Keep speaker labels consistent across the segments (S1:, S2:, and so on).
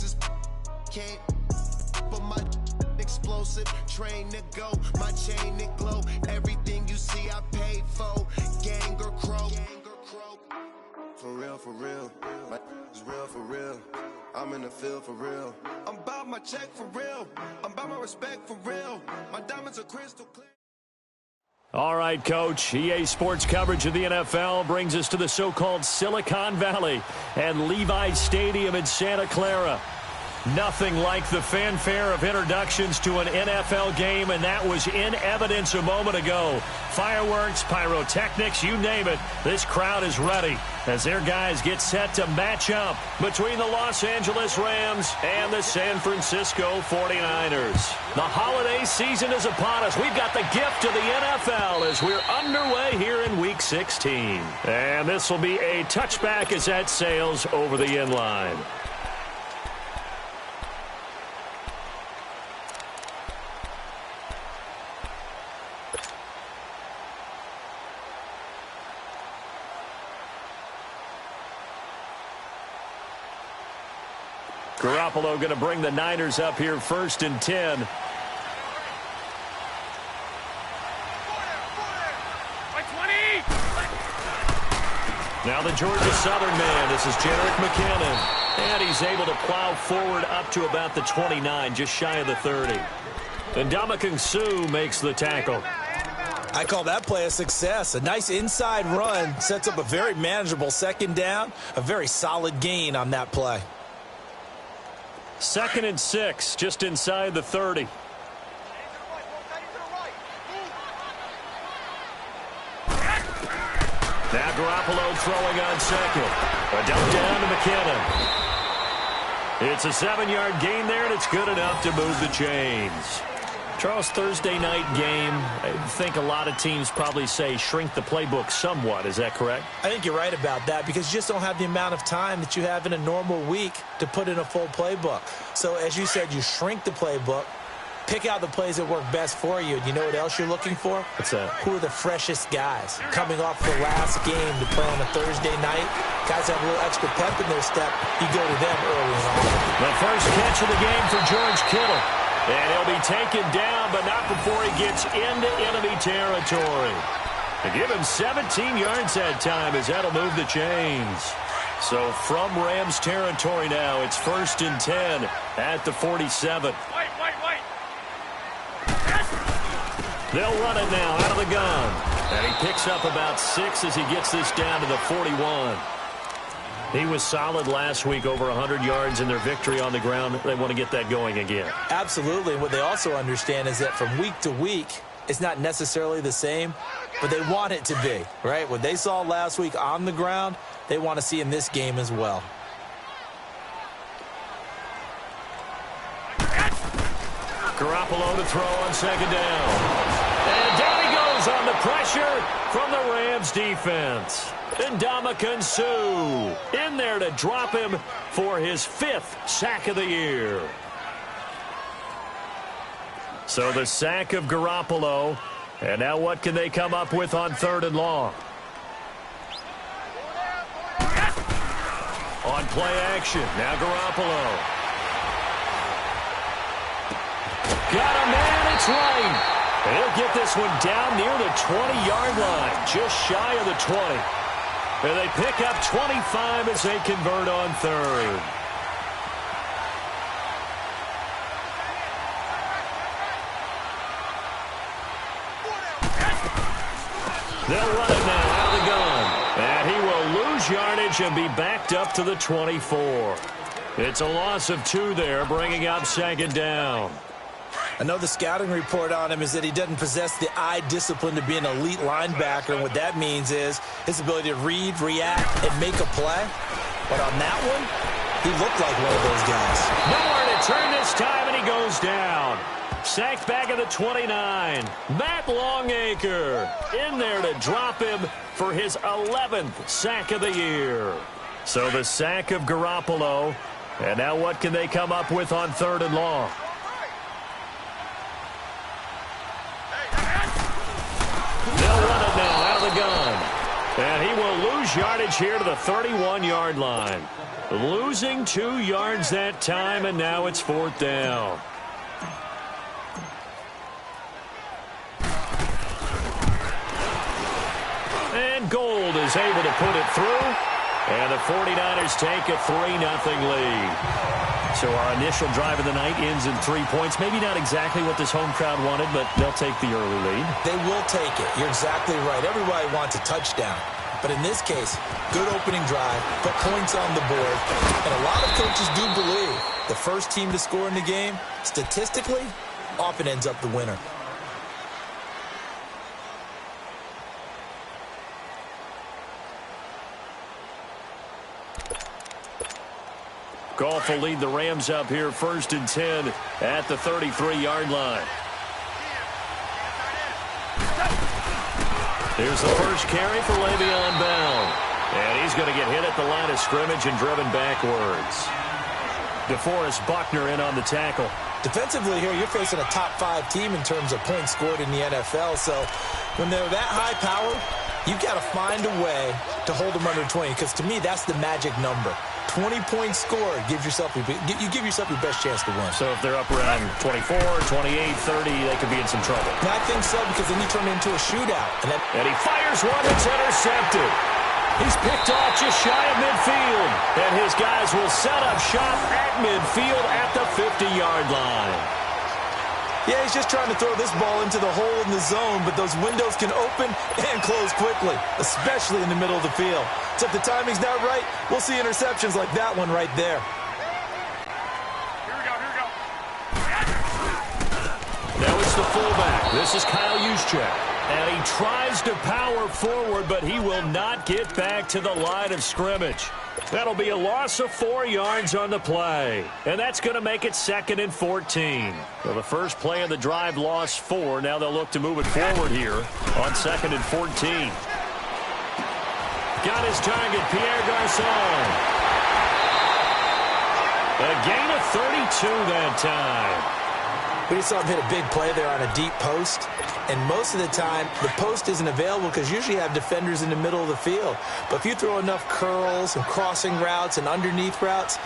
S1: just can't. But my explosive, train to go, my chain to glow. Everything you see I paid for, gang or crow. For real, my is real for real. I'm in the field for real. I'm about my check for real. I'm about my respect for real. My diamonds are crystal clear.
S2: All right, Coach. EA Sports coverage of the NFL brings us to the so-called Silicon Valley and Levi Stadium in Santa Clara. Nothing like the fanfare of introductions to an NFL game, and that was in evidence a moment ago. Fireworks, pyrotechnics, you name it. This crowd is ready as their guys get set to match up between the Los Angeles Rams and the San Francisco 49ers. The holiday season is upon us. We've got the gift of the NFL as we're underway here in Week 16. And this will be a touchback as that sails over the inline. Garoppolo going to bring the Niners up here 1st and 10. Now the Georgia Southern man. This is Jerick McKinnon. And he's able to plow forward up to about the 29, just shy of the 30. And Ndamukong Suh makes the tackle.
S3: I call that play a success. A nice inside run sets up a very manageable second down. A very solid gain on that play.
S2: 2nd and 6, just inside the 30. Now Garoppolo throwing on second. A dump down to McKinnon. It's a 7-yard gain there, and it's good enough to move the chains. Charles, Thursday night game, I think a lot of teams probably say shrink the playbook somewhat. Is that correct?
S3: I think you're right about that because you just don't have the amount of time that you have in a normal week to put in a full playbook. So as you said, you shrink the playbook, pick out the plays that work best for you. And you know what else you're looking for?
S2: What's that?
S3: Who are the freshest guys coming off the last game to play on a Thursday night? Guys have a little extra pep in their step. You go to them early on.
S2: The first catch of the game for George Kittle. And he'll be taken down, but not before he gets into enemy territory. They give him 17 yards that time as that'll move the chains. So from Rams territory now, it's 1st and 10 at the 47. They'll run it now out of the gun. And he picks up about 6 as he gets this down to the 41. He was solid last week, over 100 yards in their victory on the ground. They want to get that going again.
S3: Absolutely. What they also understand is that from week to week, it's not necessarily the same, but they want it to be, right? What they saw last week on the ground, they want to see in this game as well.
S2: Garoppolo to throw on 2nd down. And down he goes on the pressure from the Rams defense. Ndamukong Suh in there to drop him for his 5th sack of the year. So the sack of Garoppolo. And now what can they come up with on 3rd and long? On play action. Now Garoppolo. Got a man. It's right. And he'll get this one down near the 20-yard line. Just shy of the 20. And they pick up 25 as they convert on 3rd. They'll run it now out of the gun. And he will lose yardage and be backed up to the 24. It's a loss of 2 there, bringing up 2nd down.
S3: I know the scouting report on him is that he doesn't possess the eye discipline to be an elite linebacker. And what that means is his ability to read, react, and make a play. But on that one, he looked like one of those guys.
S2: Nowhere to turn this time, and he goes down. Sacked back at the 29. Matt Longacre in there to drop him for his 11th sack of the year. So the sack of Garoppolo. And now what can they come up with on 3rd and long? They'll run it now out of the gun. And he will lose yardage here to the 31-yard line. Losing 2 yards that time, and now it's 4th down. And Gold is able to put it through. And the 49ers take a 3-0 lead. So our initial drive of the night ends in 3 points. Maybe not exactly what this home crowd wanted, but they'll take the early lead.
S3: They will take it. You're exactly right. Everybody wants a touchdown. But in this case, good opening drive, put points on the board. And a lot of coaches do believe the first team to score in the game, statistically, often ends up the winner.
S2: Goff will lead the Rams up here 1st and 10 at the 33-yard line. Here's the first carry for Le'Veon Bell. And he's going to get hit at the line of scrimmage and driven backwards. DeForest Buckner in on the tackle.
S3: Defensively here, you're facing a top 5 team in terms of points scored in the NFL. So when they're that high power, you've got to find a way to hold them under 20. Because to me, that's the magic number. 20 points scored gives yourself you give yourself your best chance to win.
S2: So if they're up around 24, 28, 30, they could be in some trouble.
S3: And I think so, because then you turn it into a shootout.
S2: And he fires one that's intercepted. He's picked off just shy of midfield. And his guys will set up shop at midfield at the 50-yard line.
S3: Yeah, he's just trying to throw this ball into the hole in the zone, but those windows can open and close quickly, especially in the middle of the field. So if the timing's not right, we'll see interceptions like that one right there.
S4: Here we go.
S2: Now it's the fullback. This is Kyle Juszczyk. And he tries to power forward, but he will not get back to the line of scrimmage. That'll be a loss of 4 yards on the play. And that's going to make it 2nd and 14. Well, the first play of the drive lost 4. Now they'll look to move it forward here on 2nd and 14. Got his target, Pierre Garçon. A gain of 32 that time.
S3: We just saw him hit a big play there on a deep post. And most of the time, the post isn't available because usually you have defenders in the middle of the field. But if you throw enough curls and crossing routes and underneath routes,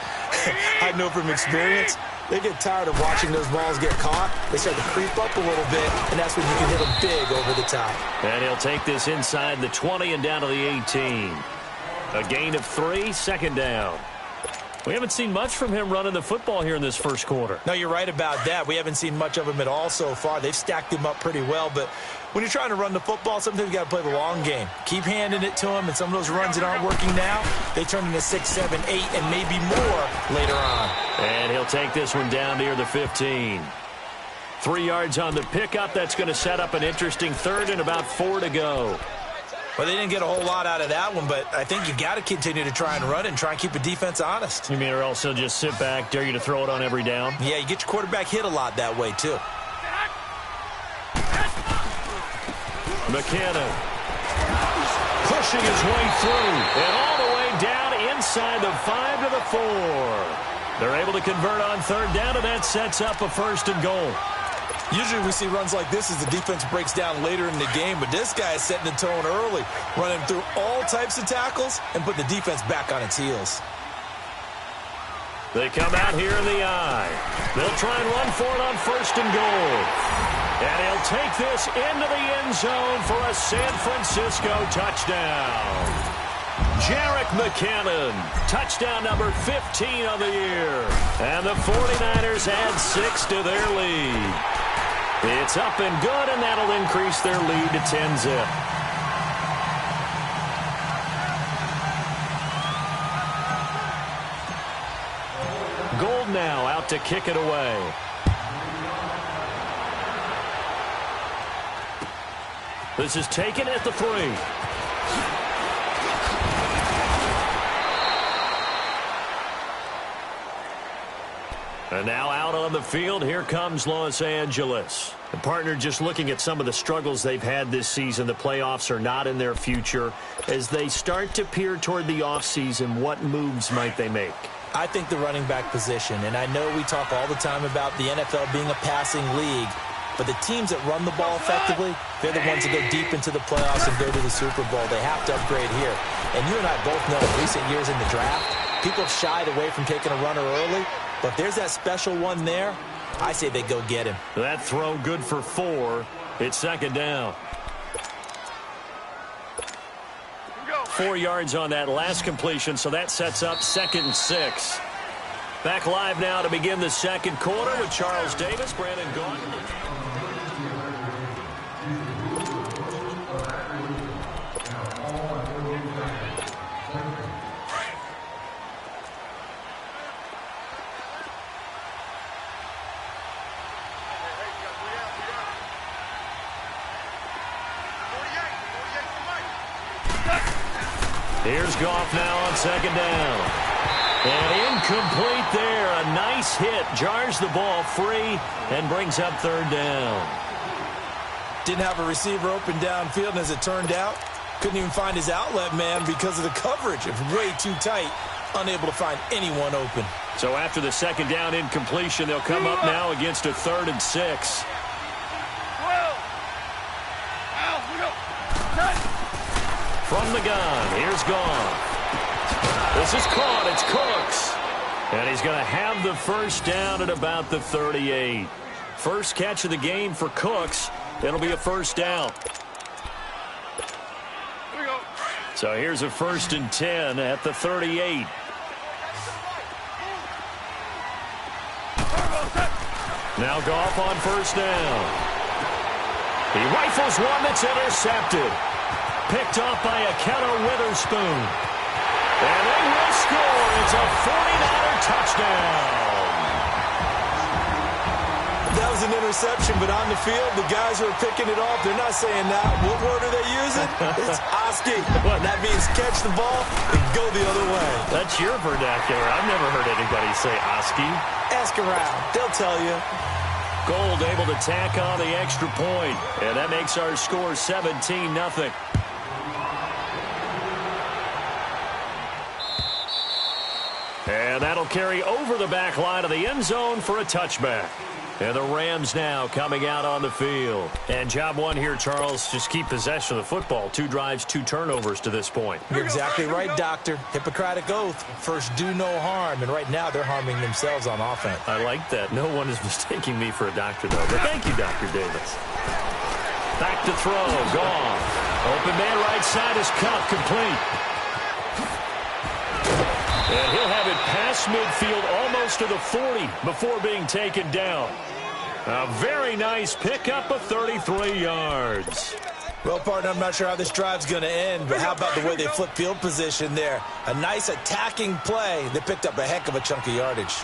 S3: I know from experience, they get tired of watching those balls get caught. They start to creep up a little bit, and that's when you can hit them big over the top.
S2: And he'll take this inside the 20 and down to the 18. A gain of 3, 2nd down. We haven't seen much from him running the football here in this first quarter.
S3: No, you're right about that. We haven't seen much of him at all so far. They've stacked him up pretty well, but when you're trying to run the football, sometimes you got to play the long game. Keep handing it to him, and some of those runs that aren't working now, they turn into 6, 7, 8, and maybe more later on.
S2: And he'll take this one down near the 15. 3 yards on the pickup. That's going to set up an interesting 3rd and about 4 to go.
S3: Well, they didn't get a whole lot out of that one, but I think you got to continue to try and run and try and keep the defense honest.
S2: You mean or else he'll just sit back, dare you to throw it on every down?
S3: Yeah, you get your quarterback hit a lot that way, too.
S2: McKinnon pushing his way through and all the way down inside the 5 to the 4. They're able to convert on 3rd down, and that sets up a 1st and goal.
S3: Usually we see runs like this as the defense breaks down later in the game, but this guy is setting the tone early, running through all types of tackles and put the defense back on its heels.
S2: They come out here in the eye. They'll try and run for it on 1st and goal. And he'll take this into the end zone for a San Francisco touchdown. Jerick McKinnon, touchdown number 15 of the year. And the 49ers add 6 to their lead. It's up and good, and that'll increase their lead to 10-zip. Gold now out to kick it away. This is taken at the 3. And now out on the field, here comes Los Angeles. The partner, just looking at some of the struggles they've had this season, the playoffs are not in their future. As they start to peer toward the offseason, what moves might they make?
S3: I think the running back position, and I know we talk all the time about the NFL being a passing league, But the teams that run the ball effectively, they're the ones that go deep into the playoffs and go to the Super Bowl. They have to upgrade here. And you and I both know in recent years in the draft, people have shied away from taking a runner early. But if there's that special one there, I say they go get him.
S2: That throw good for 4. It's second down. 4 yards on that last completion, so that sets up 2nd and 6. Back live now to begin the second quarter with Charles Davis, Brandon Gaudin. Here's Goff now on second down. And incomplete there. A nice hit. Jars the ball free and brings up 3rd down.
S3: Didn't have a receiver open downfield, and as it turned out, couldn't even find his outlet man because of the coverage. It was way too tight. Unable to find anyone open.
S2: So after the second down incompletion, they'll come up now against a 3rd and 6. From the gun, here's Goff. This is caught. It's Cooks. And he's going to have the first down at about the 38. First catch of the game for Cooks. It'll be a first down. So here's a 1st and 10 at the 38. Now Goff on first down. He rifles one that's intercepted. Picked off by Akello Witherspoon. And they will score. It's a 49er touchdown.
S3: That was an interception, but on the field, the guys who are picking it off, they're not saying that. What word are they using? It's Oski. That means catch the ball and go the other way.
S2: That's your vernacular. I've never heard anybody say Oski.
S3: Ask around. They'll tell you.
S2: Gold able to tack on the extra point, and that makes our score 17-0. And that'll carry over the back line of the end zone for a touchback. And the Rams now coming out on the field. And job one here, Charles, just keep possession of the football. 2 drives, 2 turnovers to this point.
S3: You're exactly right, Doctor. Hippocratic oath. First, do no harm. And right now, they're harming themselves on offense.
S2: I like that. No one is mistaking me for a doctor, though. But thank you, Dr. Davis. Back to throw. Gone. Open man right side is Cup complete. And he'll have it past midfield almost to the 40 before being taken down. A very nice pickup of 33 yards.
S3: Well, partner, I'm not sure how this drive's going to end, but how about the way they flip field position there? A nice attacking play. They picked up a heck of a chunk of yardage.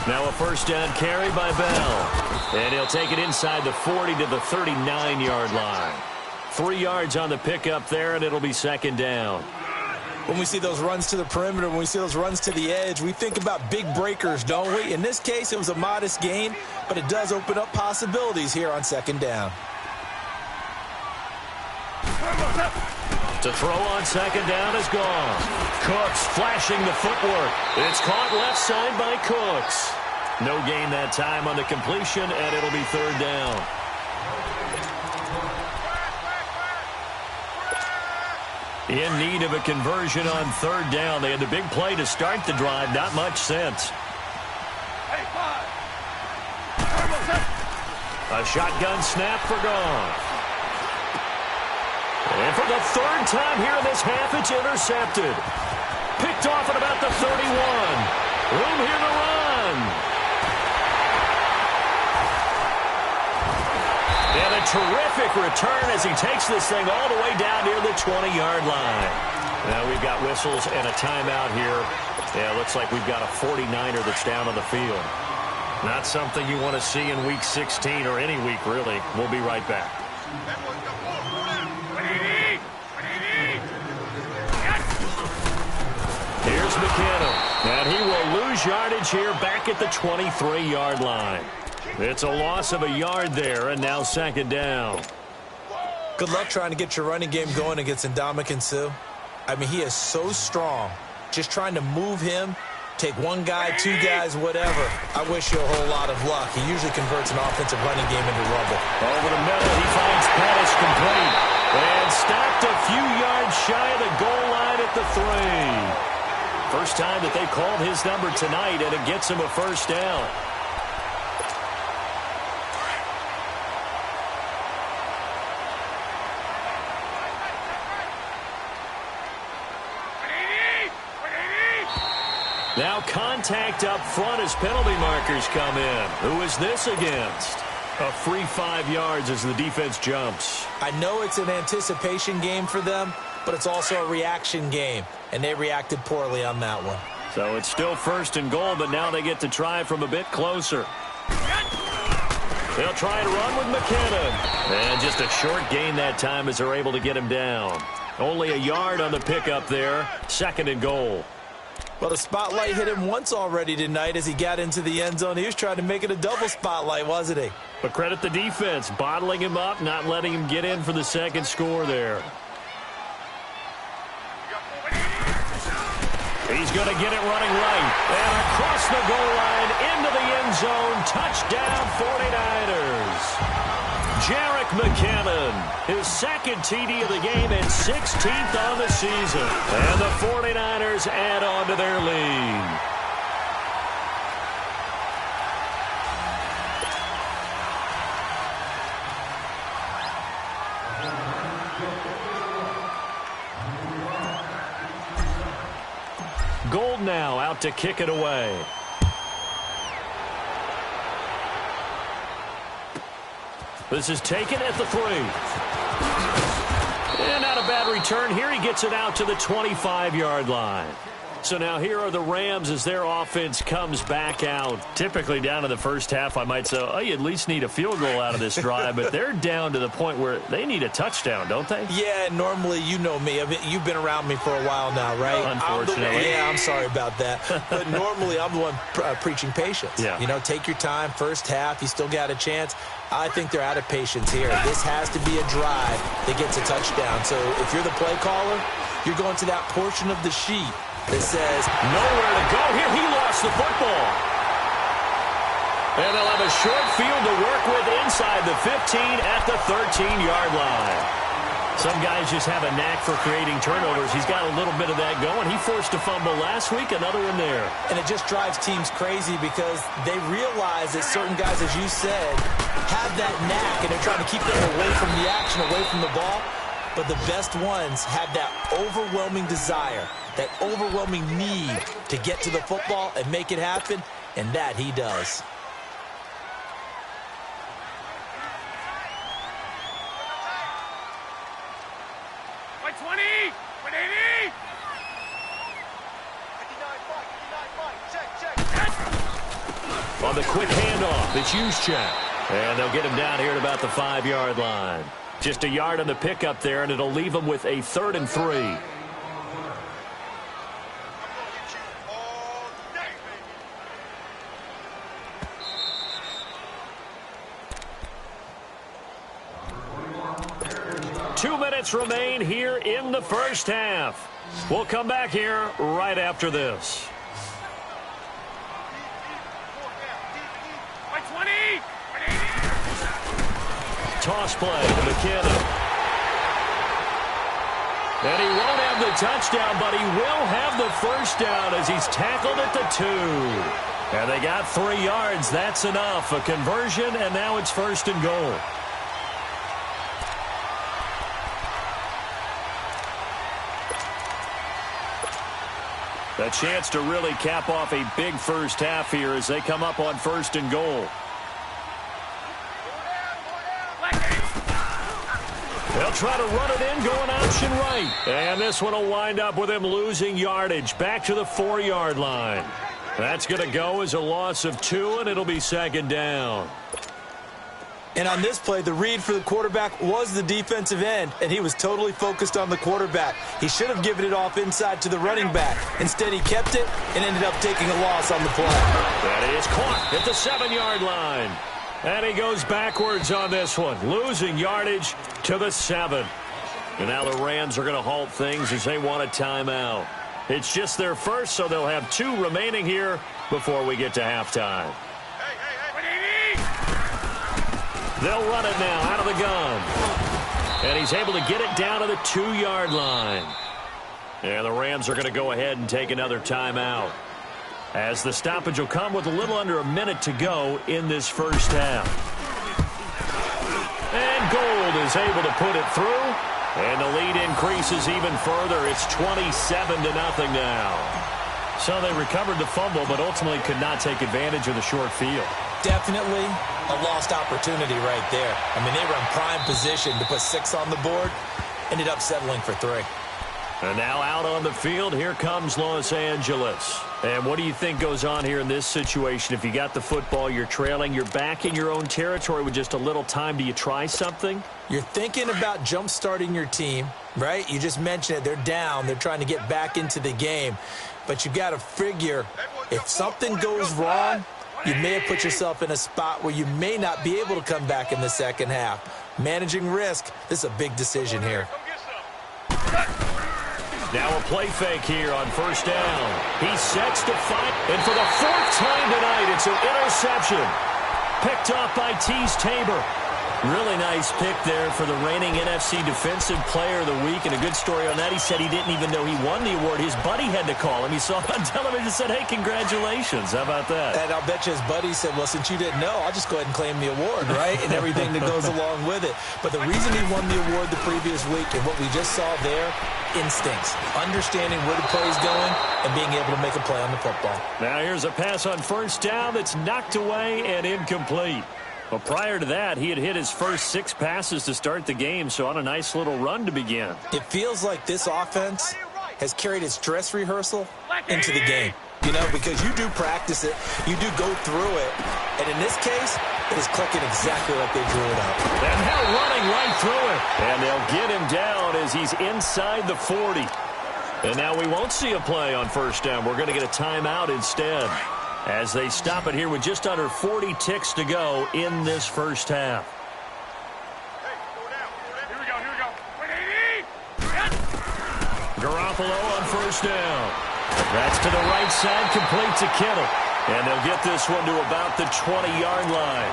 S2: Now a first down carry by Bell. And he'll take it inside the 40 to the 39-yard line. 3 yards on the pickup there, and it'll be second down.
S3: When we see those runs to the perimeter, when we see those runs to the edge, we think about big breakers, don't we? In this case, it was a modest gain, but it does open up possibilities here on second down.
S2: To throw on second down is gone. Cooks flashing the footwork. It's caught left side by Cooks. No gain that time on the completion, and it'll be third down. In need of a conversion on third down. They had the big play to start the drive. Not much sense. A shotgun snap for Goff. And for the third time here in this half, it's intercepted. Picked off at about the 31. Room here to run. And a terrific return as he takes this thing all the way down near the 20-yard line. Now we've got whistles and a timeout here. Yeah, it looks like we've got a 49er that's down on the field. Not something you want to see in Week 16 or any week, really. We'll be right back. Here's McKinnon, and he will lose yardage here back at the 23-yard line. It's a loss of a yard there, and now second down.
S3: Good luck trying to get your running game going against Ndamukong Suh. I mean, he is so strong. Just trying to move him, take one guy, two guys, whatever. I wish you a whole lot of luck. He usually converts an offensive running game into rubble.
S2: Over the middle, he finds Pettis complete. And stopped a few yards shy of the goal line at the 3. First time that they called his number tonight, and it gets him a first down. Now contact up front as penalty markers come in. Who is this against? A free 5 yards as the defense jumps.
S3: I know it's an anticipation game for them, but it's also a reaction game, and they reacted poorly on that one.
S2: So it's still first and goal, but now they get to try from a bit closer. They'll try and run with McKinnon. And just a short gain that time as they're able to get him down. Only a yard on the pickup there. Second and goal.
S3: Well, the spotlight hit him once already tonight as he got into the end zone. He was trying to make it a double spotlight, wasn't he?
S2: But credit the defense, bottling him up, not letting him get in for the second score there. He's going to get it running right. And across the goal line, into the end zone, touchdown 49ers. Jerick McKinnon, his second TD of the game and 16th on the season. And the 49ers add on to their lead. Gold now out to kick it away. This is taken at the 3. And not a bad return here. He gets it out to the 25-yard line. So now here are the Rams as their offense comes back out. Typically down to the first half, I might say, oh, you at least need a field goal out of this drive. But they're down to the point where they need a touchdown, don't they?
S3: Yeah, normally, you know me. I mean, you've been around me for a while now, right?
S2: Unfortunately.
S3: I'm sorry about that. But normally, I'm the one preaching patience.
S2: Yeah.
S3: You know, take your time. First half, you still got a chance. I think they're out of patience here. This has to be a drive that gets a touchdown. So if you're the play caller, you're going to that portion of the sheet that says
S2: nowhere to go. Here he lost the football. And they'll have a short field to work with inside the 15 at the 13-yard line. Some guys just have a knack for creating turnovers. He's got a little bit of that going. He forced a fumble last week, another one there.
S3: And it just drives teams crazy because they realize that certain guys, as you said, have that knack, and they're trying to keep them away from the action, away from the ball. But the best ones have that overwhelming desire, that overwhelming need to get to the football and make it happen, and that he does.
S4: Like 20, 180.
S2: On the quick handoff, it's Juszczyk. And they'll get him down here at about the 5-yard line. Just a yard on the pickup there, and it'll leave him with a 3rd and 3. Two minutes remain here in the first half. We'll come back here right after this.
S4: Like 20, 180.
S2: Toss play to McKinnon. And he won't have the touchdown, but he will have the first down as he's tackled at the 2. And they got 3 yards. That's enough. A conversion, and now it's 1st and goal. A chance to really cap off a big first half here as they come up on 1st and goal. They'll try to run it in, going option right. And this one will wind up with him losing yardage back to the 4-yard line. That's going to go as a loss of 2, and it'll be 2nd down.
S3: And on this play, the read for the quarterback was the defensive end, and he was totally focused on the quarterback. He should have given it off inside to the running back. Instead, he kept it and ended up taking a loss on the play.
S2: That is caught at the 7-yard line. And he goes backwards on this one, losing yardage to the 7. And now the Rams are going to halt things as they want a timeout. It's just their first, so they'll have 2 remaining here before we get to halftime. They'll run it now out of the gun. And he's able to get it down to the 2-yard line. And the Rams are going to go ahead and take another timeout, as the stoppage will come with a little under a minute to go in this first half. And Gold is able to put it through. And the lead increases even further. It's 27-0 now. So they recovered the fumble, but ultimately could not take advantage of the short field.
S3: Definitely a lost opportunity right there. I mean, they were in prime position to put 6 on the board. Ended up settling for 3.
S2: And now out on the field, here comes Los Angeles. And what do you think goes on here in this situation? If you got the football, you're trailing, you're back in your own territory with just a little time. Do you try something?
S3: You're thinking about jump-starting your team, right? You just mentioned it. They're down. They're trying to get back into the game. But you got to figure, if something goes wrong, you may have put yourself in a spot where you may not be able to come back in the second half. Managing risk, this is a big decision here.
S2: Now a play fake here on first down. He sets to fight, and for the 4th time tonight, it's an interception. Picked off by Tease Tabor. Really nice pick there for the reigning NFC Defensive Player of the Week. And a good story on that, he said he didn't even know he won the award. His buddy had to call him. He saw it on television and said, hey, congratulations. How about that?
S3: And I'll bet you his buddy said, well, since you didn't know, I'll just go ahead and claim the award, right? And everything that goes along with it. But the reason he won the award the previous week and what we just saw there, instincts, understanding where the play is going and being able to make a play on the football.
S2: Now here's a pass on first down that's knocked away and incomplete. Well, prior to that, he had hit his first 6 passes to start the game, so on a nice little run to begin.
S3: It feels like this offense has carried its dress rehearsal into the game. You know, because you do practice it, you do go through it, and in this case, it is clicking exactly like they drew it up.
S2: And now running right through it. And they'll get him down as he's inside the 40. And now we won't see a play on first down. We're going to get a timeout instead, as they stop it here with just under 40 ticks to go in this first half.
S4: Here we go. 180.
S2: Garoppolo on first down. That's to the right side, complete to Kittle. And they'll get this one to about the 20-yard line.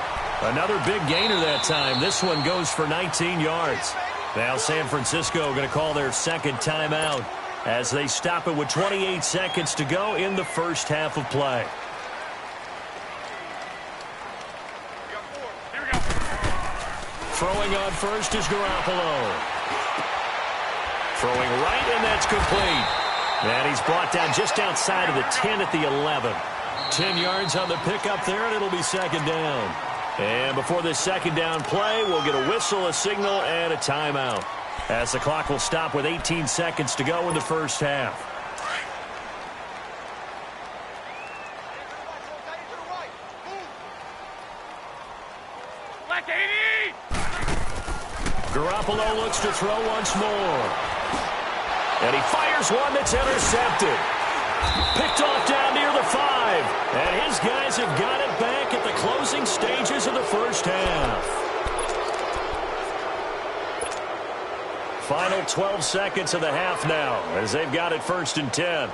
S2: Another big gainer that time. This one goes for 19 yards. Now San Francisco going to call their second timeout as they stop it with 28 seconds to go in the first half of play. Throwing on first is Garoppolo. Throwing right, and that's complete. And he's brought down just outside of the 10 at the 11. 10 yards on the pickup there, and it'll be second down. And before this second down play, we'll get a whistle, a signal, and a timeout, as the clock will stop with 18 seconds to go in the first half. Garoppolo looks to throw once more. And he fires one that's intercepted. Picked off down near the 5. And his guys have got it back at the closing stages of the first half. Final 12 seconds of the half now, as they've got it first and 10.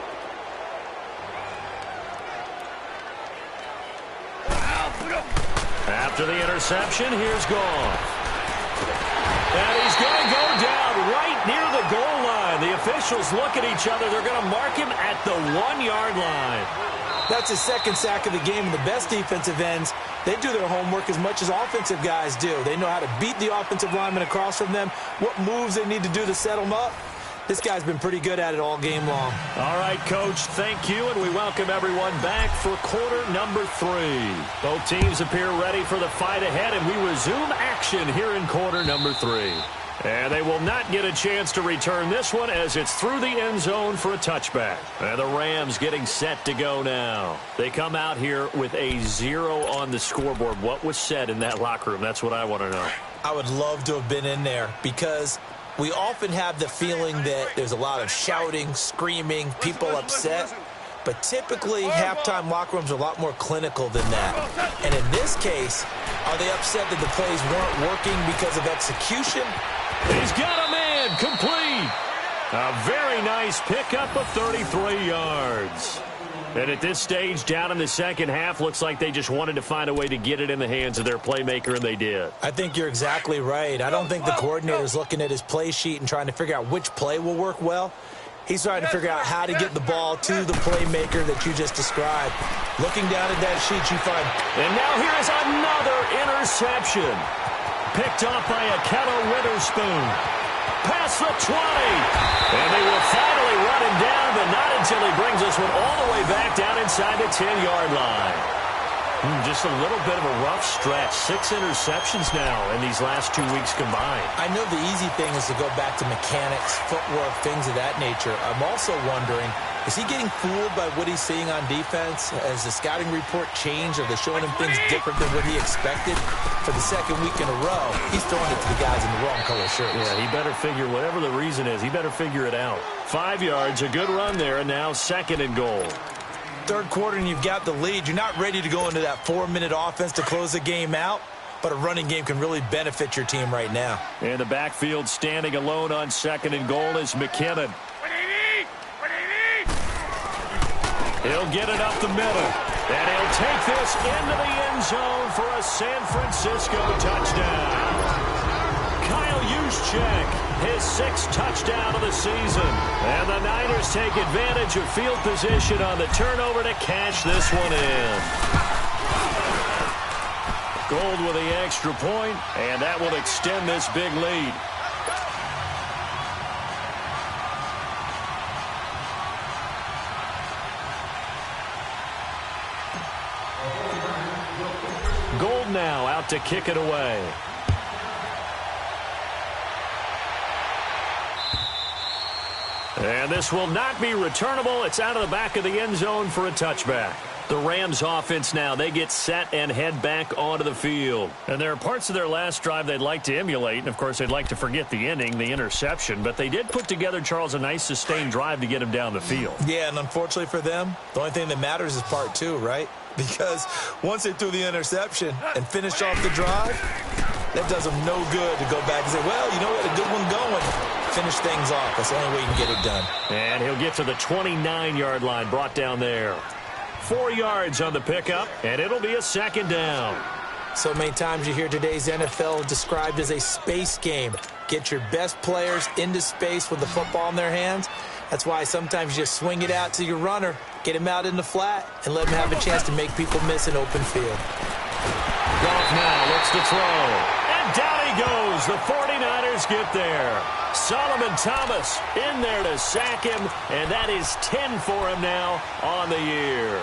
S2: After the interception, here's Goff. And he's going to go down right near the goal line. The officials look at each other. They're going to mark him at the 1-yard line.
S3: That's his second sack of the game. And the best defensive ends, they do their homework as much as offensive guys do. They know how to beat the offensive lineman across from them, what moves they need to do to set them up. This guy's been pretty good at it all game long.
S2: All right, Coach, thank you, and we welcome everyone back for quarter number 3. Both teams appear ready for the fight ahead, and we resume action here in quarter number 3. And they will not get a chance to return this one as it's through the end zone for a touchback. And the Rams getting set to go now. They come out here with a 0 on the scoreboard. What was said in that locker room? That's what I want to know.
S3: I would love to have been in there because we often have the feeling that there's a lot of shouting, screaming, people upset. But typically, halftime locker rooms are a lot more clinical than that. And in this case, are they upset that the plays weren't working because of execution?
S2: He's got a man complete. A very nice pickup of 33 yards. And at this stage, down in the second half, looks like they just wanted to find a way to get it in the hands of their playmaker, and they did.
S3: I think you're exactly right. I don't think the coordinator's looking at his play sheet and trying to figure out which play will work well. He's trying to figure out how to get the ball to the playmaker that you just described. Looking down at that sheet, you find...
S2: And now here is another interception. Picked off by Akello Witherspoon. Past the 20. And they will finally run him down, but not until he brings this one all the way back down inside the 10-yard line. Just a little bit of a rough stretch. 6 interceptions now in these last 2 weeks combined.
S3: I know the easy thing is to go back to mechanics, footwork, things of that nature. I'm also wondering, is he getting fooled by what he's seeing on defense? Has the scouting report changed? Are they showing him things different than what he expected? For the second week in a row, he's throwing it to the guys in the wrong color shirts.
S2: Yeah, he better figure, whatever the reason is, he better figure it out. 5 yards, a good run there, and now 2nd and goal.
S3: Third quarter and you've got the lead. You're not ready to go into that 4-minute offense to close the game out, but a running game can really benefit your team right now.
S2: And the backfield standing alone on 2nd and goal is McKinnon. He'll get it up the middle, and he'll take this into the end zone for a San Francisco touchdown. Kyle Juszczyk, his 6th touchdown of the season. And the Niners take advantage of field position on the turnover to cash this one in. Gold with the extra point, and that will extend this big lead. Gold now out to kick it away. And this will not be returnable. It's out of the back of the end zone for a touchback. The Rams offense now, they get set and head back onto the field. And there are parts of their last drive they'd like to emulate. And, of course, they'd like to forget the ending, the interception. But they did put together, Charles, a nice sustained drive to get him down the field.
S3: Yeah, and unfortunately for them, the only thing that matters is part 2, right? Because once they threw the interception and finished off the drive, that does them no good to go back and say, well, you know, we had a good one going. Finish things off. That's the only way you can get it done.
S2: And he'll get to the 29-yard line, brought down there. 4 yards on the pickup, and it'll be a 2nd down.
S3: So many times you hear today's NFL described as a space game. Get your best players into space with the football in their hands. That's why sometimes you just swing it out to your runner, get him out in the flat, and let him have a chance to make people miss an open field.
S2: Goff now looks to throw. And down he goes. The 49ers get there. Solomon Thomas in there to sack him, and that is 10 for him now on the year.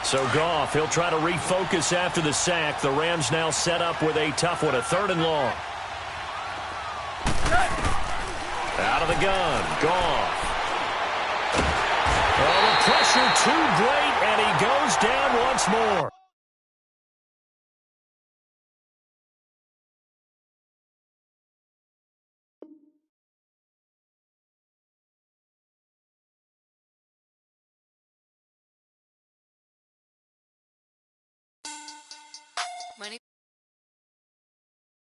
S2: So Goff, he'll try to refocus after the sack. The Rams now set up with a tough one, a 3rd and long. Out of the gun, Goff. Oh, the pressure too great, and he goes down once more.